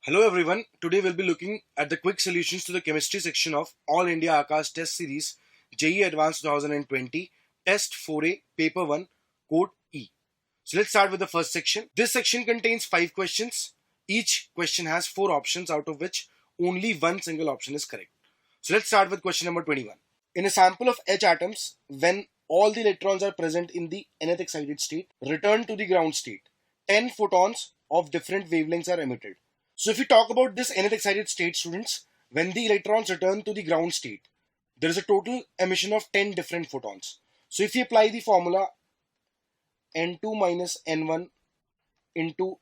Hello everyone, today we'll be looking at the quick solutions to the chemistry section of All India AIATS test series JEE-Advanced 2020 Test 4A Paper 1 Code E. So let's start with the first section. This section contains 5 questions. Each question has 4 options out of which only one single option is correct. So let's start with question number 21. In a sample of H atoms, when all the electrons are present in the nth excited state, return to the ground state, 10 photons of different wavelengths are emitted. So if we talk about this nth excited state, students, when the electrons return to the ground state, there is a total emission of 10 different photons. So if we apply the formula N2 minus N1 into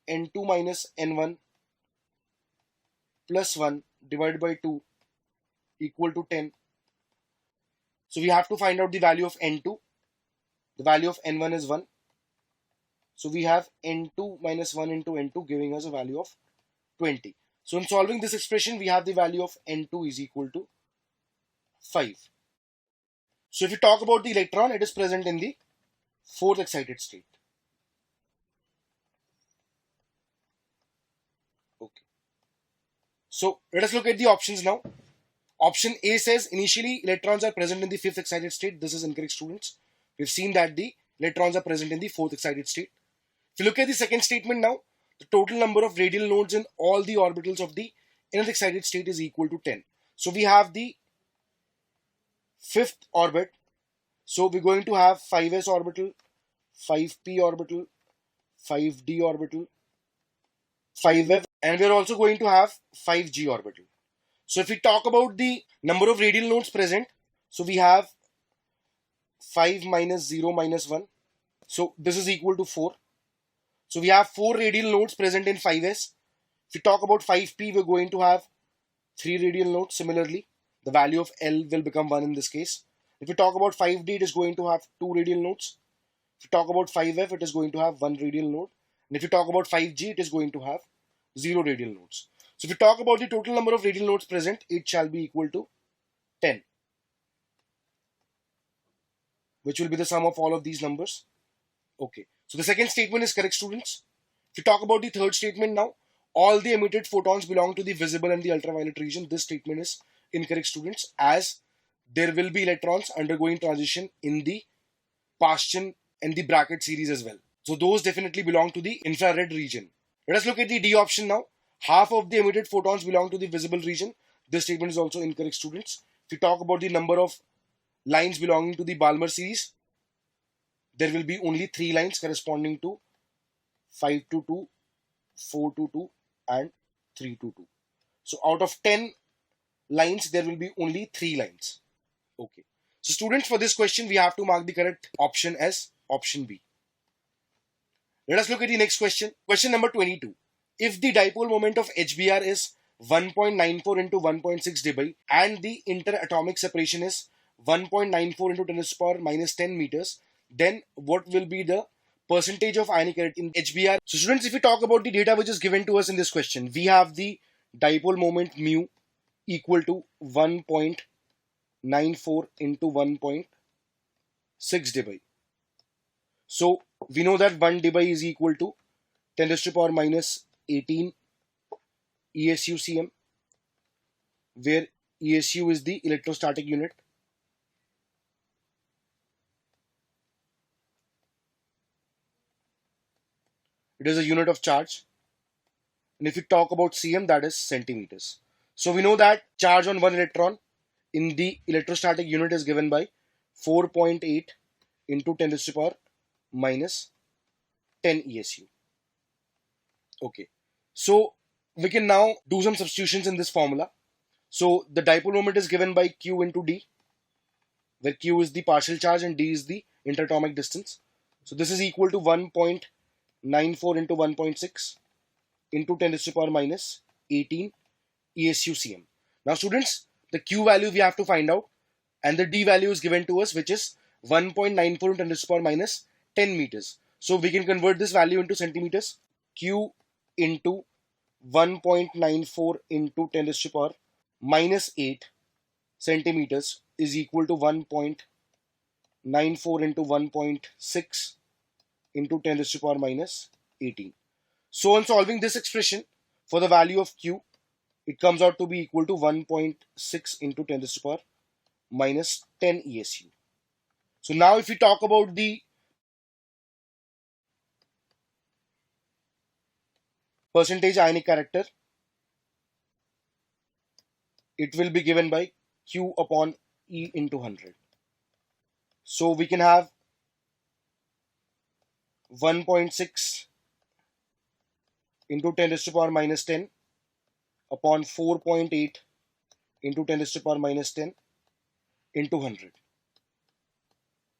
N2 minus N1 plus 1 divided by 2 equal to 10. So we have to find out the value of N2. The value of N1 is 1. So we have N2 minus 1 into N2 giving us a value of 20. So in solving this expression, we have the value of N2 is equal to 5. So if we talk about the electron, it is present in the fourth excited state. Okay. So let us look at the options now. Option A says initially electrons are present in the fifth excited state. This is incorrect, students. We've seen that the electrons are present in the fourth excited state. If you look at the second statement now, the total number of radial nodes in all the orbitals of the nth excited state is equal to 10. So we have the fifth orbit. So we're going to have 5s orbital, 5p orbital, 5d orbital, 5f, and we're also going to have 5g orbital. So if we talk about the number of radial nodes present, so we have 5 minus 0 minus 1. So this is equal to 4. So we have 4 radial nodes present in 5s. If we talk about 5p, we're going to have 3 radial nodes. Similarly, the value of L will become 1 in this case. If we talk about 5d, it is going to have 2 radial nodes. If we talk about 5f, it is going to have 1 radial node. And if we talk about 5g, it is going to have 0 radial nodes. So if we talk about the total number of radial nodes present, it shall be equal to 10, which will be the sum of all of these numbers. Okay, so the second statement is correct, students. If we talk about the third statement now, all the emitted photons belong to the visible and the ultraviolet region. This statement is incorrect, students, as there will be electrons undergoing transition in the Paschen and the bracket series as well. So those definitely belong to the infrared region. Let us look at the D option now. Half of the emitted photons belong to the visible region. This statement is also incorrect, students. If we talk about the number of lines belonging to the Balmer series, there will be only 3 lines corresponding to 522, 422 and 322. So out of 10 lines, there will be only 3 lines. Okay. So students, for this question, we have to mark the correct option as option B. Let us look at the next question. Question number 22. If the dipole moment of HBr is 1.94 into 1.6 dB and the interatomic separation is 1.94 into 10 to the power minus 10 meters, then what will be the percentage of ionic character in HBr? So students, if we talk about the data which is given to us in this question, we have the dipole moment mu equal to 1.94 into 1.6 dB. So we know that 1 dB is equal to 10 to the power minus 18 ESU cm, where ESU is the electrostatic unit. It is a unit of charge. And if you talk about cm, that is centimeters. So we know that charge on one electron in the electrostatic unit is given by 4.8 into 10 to the power minus 10 ESU. Okay. So we can now do some substitutions in this formula. So the dipole moment is given by Q into D, where Q is the partial charge and D is the interatomic distance. So this is equal to 1.94 into 1.6 into 10 to the power minus 18 ESU cm. Now students, the Q value we have to find out, and the D value is given to us, which is 1.94 into 10 to the power minus 10 meters. So we can convert this value into centimeters. Q into 1.94 into 10 to the power minus 8 centimeters is equal to 1.94 into 1.6 into 10 to the power minus 18. So on solving this expression, for the value of Q, it comes out to be equal to 1.6 into 10 to the power minus 10 ESU. So now if we talk about the percentage ionic character, it will be given by Q upon E into 100. So we can have 1.6 into 10 to the power minus 10 upon 4.8 into 10 to the power minus 10 into 100.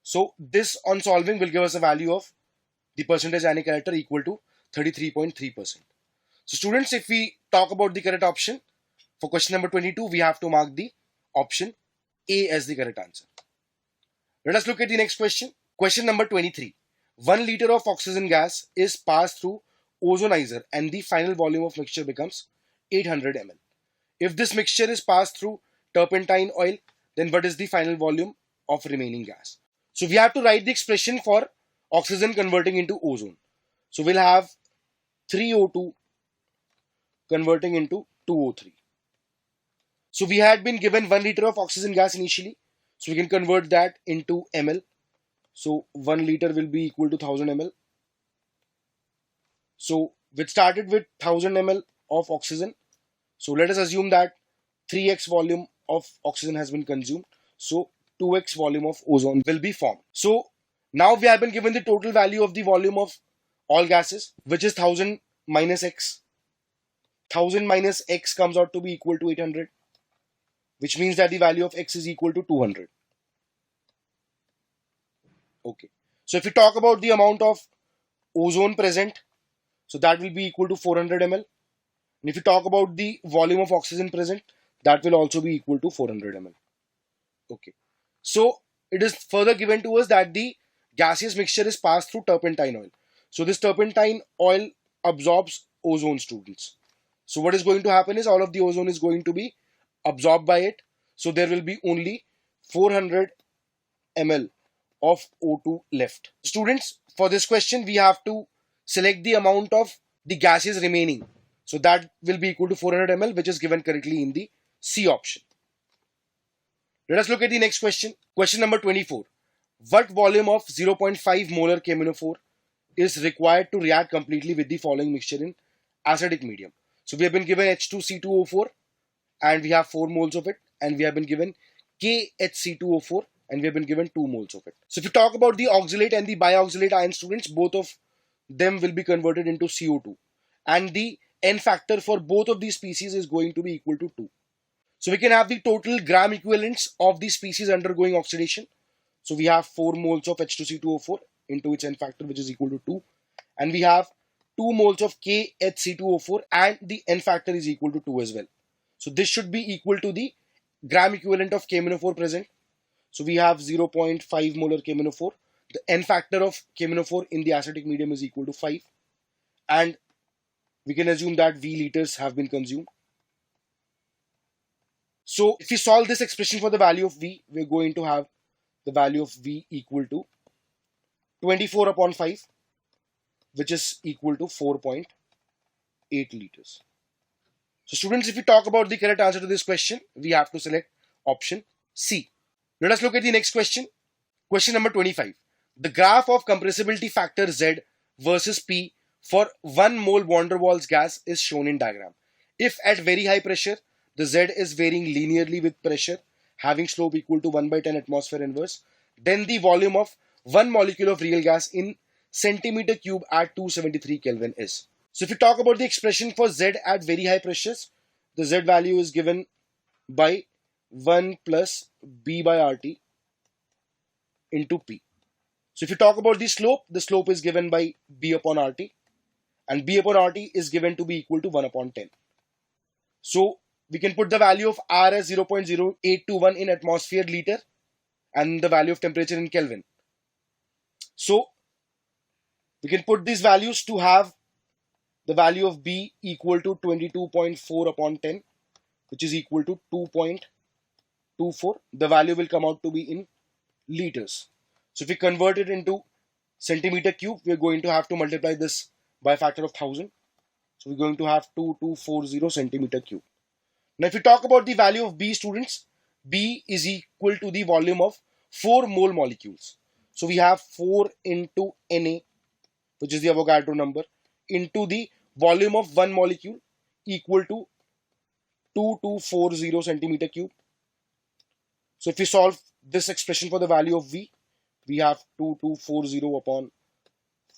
So this on solving will give us a value of the percentage ionic character equal to 33.3%. So students, if we talk about the correct option for question number 22, we have to mark the option A as the correct answer. Let us look at the next question. Question number 23. 1 liter of oxygen gas is passed through ozonizer and the final volume of mixture becomes 800 ml. If this mixture is passed through turpentine oil, then what is the final volume of remaining gas? So we have to write the expression for oxygen converting into ozone. So we'll have 3O2 converting into 2O3. So we had been given 1 liter of oxygen gas initially. So we can convert that into ml. So 1 liter will be equal to 1000 ml. So we started with 1000 ml of oxygen. So let us assume that 3x volume of oxygen has been consumed. So 2x volume of ozone will be formed. So now we have been given the total value of the volume of all gases, which is 1000 minus x. 1000 minus x comes out to be equal to 800, which means that the value of x is equal to 200. Okay. So if we talk about the amount of ozone present, so that will be equal to 400 ml. And if you talk about the volume of oxygen present, that will also be equal to 400 ml. Okay. So it is further given to us that the gaseous mixture is passed through turpentine oil. So this turpentine oil absorbs ozone, students. So what is going to happen is all of the ozone is going to be absorbed by it. So there will be only 400 ml of O2 left. Students, for this question, we have to select the amount of the gases remaining. So that will be equal to 400 ml, which is given correctly in the C option. Let us look at the next question. Question number 24. What volume of 0.5 molar KMnO4 is required to react completely with the following mixture in acidic medium? So we have been given H2C2O4 and we have 4 moles of it, and we have been given KHC2O4 and we have been given 2 moles of it. So if you talk about the oxalate and the bioxalate ion, students, both of them will be converted into CO2, and the N factor for both of these species is going to be equal to 2. So we can have the total gram equivalents of the species undergoing oxidation. So we have 4 moles of H2C2O4 into its N factor, which is equal to 2, and we have 2 moles of KHC2O4 and the N factor is equal to 2 as well. So this should be equal to the gram equivalent of KMnO4 present. So we have 0.5 molar KMnO4. The N factor of KMnO4 in the acidic medium is equal to 5. And we can assume that V liters have been consumed. So if we solve this expression for the value of V, we're going to have the value of V equal to 24 upon 5, which is equal to 4.8 liters. So students, if we talk about the correct answer to this question, we have to select option C. Let us look at the next question. Question number 25. The graph of compressibility factor Z versus P for 1 mole van der Waals gas is shown in diagram. If at very high pressure, the Z is varying linearly with pressure, having slope equal to 1 by 10 atmosphere inverse, then the volume of 1 molecule of real gas in centimeter cube at 273 Kelvin is. So if you talk about the expression for Z at very high pressures, the Z value is given by 1 plus B by RT into P. So if you talk about the slope is given by B upon RT, and B upon RT is given to be equal to 1 upon 10. So we can put the value of R as 0.0821 in atmosphere liter and the value of temperature in Kelvin. So we can put these values to have the value of B equal to 22.4 upon 10, which is equal to 2.24. The value will come out to be in liters. So if we convert it into centimeter cube, we're going to have to multiply this by a factor of 1000. So we're going to have 2240 centimeter cube. Now if we talk about the value of B, students, B is equal to the volume of 4 mole molecules. So we have 4 into Na, which is the Avogadro number, into the volume of one molecule equal to 2240 centimeter cube. So if we solve this expression for the value of V, we have 2240 upon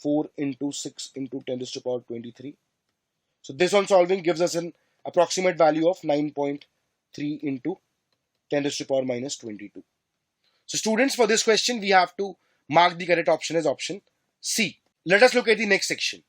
4 into 6 into 10 to the power 23. So this on solving gives us an approximate value of 9.3 into 10 to the power minus 22. So students, for this question, we have to mark the correct option as option C. Let us look at the next section.